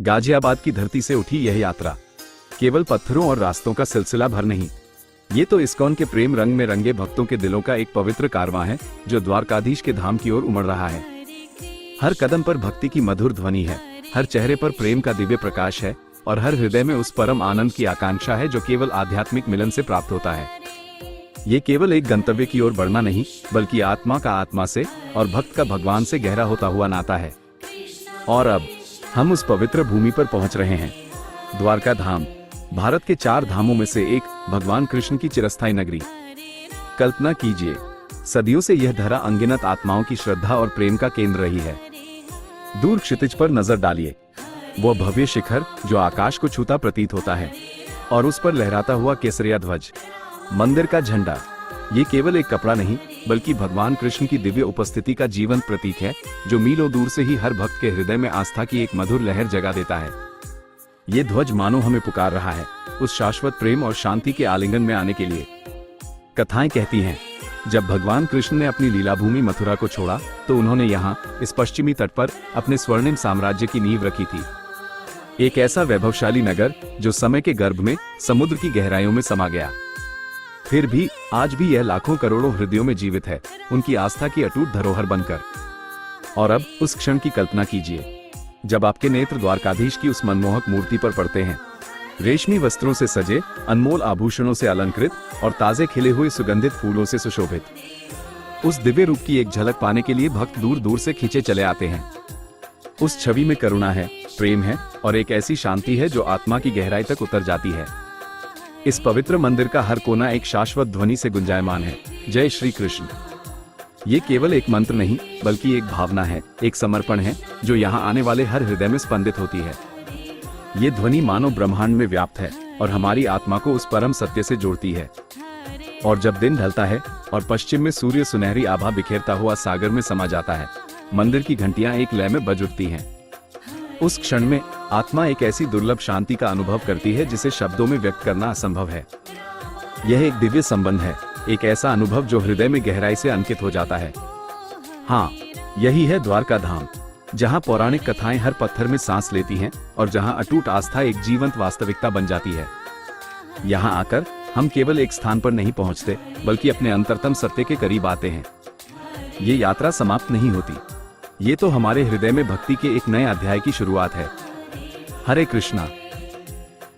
गाजियाबाद की धरती से उठी यह यात्रा केवल पत्थरों और रास्तों का सिलसिला भर नहीं, ये तो इस्कॉन के प्रेम रंग में रंगे भक्तों के दिलों का एक पवित्र कारवां है जो द्वारकाधीश के धाम की ओर उमड़ रहा है। हर कदम पर भक्ति की मधुर ध्वनि है, हर चेहरे पर प्रेम का दिव्य प्रकाश है और हर हृदय में उस परम आनंद की आकांक्षा है जो केवल आध्यात्मिक मिलन से प्राप्त होता है। ये केवल एक गंतव्य की ओर बढ़ना नहीं, बल्कि आत्मा का आत्मा से और भक्त का भगवान से गहरा होता हुआ नाता है। और अब हम उस पवित्र भूमि पर पहुंच रहे हैं, द्वारका धाम, भारत के 4 धामों में से एक, भगवान कृष्ण की चिरस्थायी नगरी। कल्पना कीजिए, सदियों से यह धरा अनगिनत आत्माओं की श्रद्धा और प्रेम का केंद्र रही है। दूर क्षितिज पर नजर डालिए, वो भव्य शिखर जो आकाश को छूता प्रतीत होता है, और उस पर लहराता हुआ केसरिया ध्वज, मंदिर का झंडा, ये केवल एक कपड़ा नहीं बल्कि भगवान कृष्ण की दिव्य उपस्थिति का जीवंत प्रतीक है जो मीलों दूर से ही हर भक्त के हृदय में आस्था की एक मधुर लहर जगा देता है। ये ध्वज मानो हमें पुकार रहा है उस शाश्वत प्रेम और शांति के आलिंगन में आने के लिए। कथाएं कहती हैं, जब भगवान कृष्ण ने अपनी लीला भूमि मथुरा को छोड़ा तो उन्होंने यहाँ इस पश्चिमी तट पर अपने स्वर्णिम साम्राज्य की नींव रखी थी। एक ऐसा वैभवशाली नगर जो समय के गर्भ में समुद्र की गहराइयों में समा गया। फिर भी आज भी यह लाखों करोड़ों हृदयों में जीवित है, उनकी आस्था की अटूट धरोहर बनकर। और अब उस क्षण की कल्पना कीजिए जब आपके नेत्र द्वारकाधीश की उस मनमोहक मूर्ति पर पड़ते हैं, रेशमी वस्त्रों से सजे, अनमोल आभूषणों से अलंकृत और ताजे खिले हुए सुगंधित फूलों से सुशोभित। उस दिव्य रूप की एक झलक पाने के लिए भक्त दूर दूर से खींचे चले आते हैं। उस छवि में करुणा है, प्रेम है और एक ऐसी शांति है जो आत्मा की गहराई तक उतर जाती है। इस पवित्र मंदिर का हर कोना एक शाश्वत ध्वनि से गुंजायमान है, जय श्री कृष्ण। ये केवल एक मंत्र नहीं बल्कि एक भावना है, एक समर्पण है जो यहाँ आने वाले हर हृदय में स्पंदित होती है। ये ध्वनि मानव ब्रह्मांड में व्याप्त है और हमारी आत्मा को उस परम सत्य से जोड़ती है। और जब दिन ढलता है और पश्चिम में सूर्य सुनहरी आभा बिखेरता हुआ सागर में समा जाता है, मंदिर की घंटियां एक लय में बज उठती हैं। उस क्षण में आत्मा एक ऐसी दुर्लभ शांति का अनुभव करती है जिसे शब्दों में व्यक्त करना असंभव है। यह एक दिव्य संबंध है, एक ऐसा अनुभव जो हृदय में गहराई से अंकित हो जाता है। हाँ, यही है द्वारका धाम, जहाँ पौराणिक कथाएं हर पत्थर में सांस लेती हैं और जहाँ अटूट आस्था एक जीवंत वास्तविकता बन जाती है। यहाँ आकर हम केवल एक स्थान पर नहीं पहुँचते बल्कि अपने अंतरतम सत्य के करीब आते हैं। ये यात्रा समाप्त नहीं होती, ये तो हमारे हृदय में भक्ति के एक नए अध्याय की शुरुआत है। हरे कृष्णा।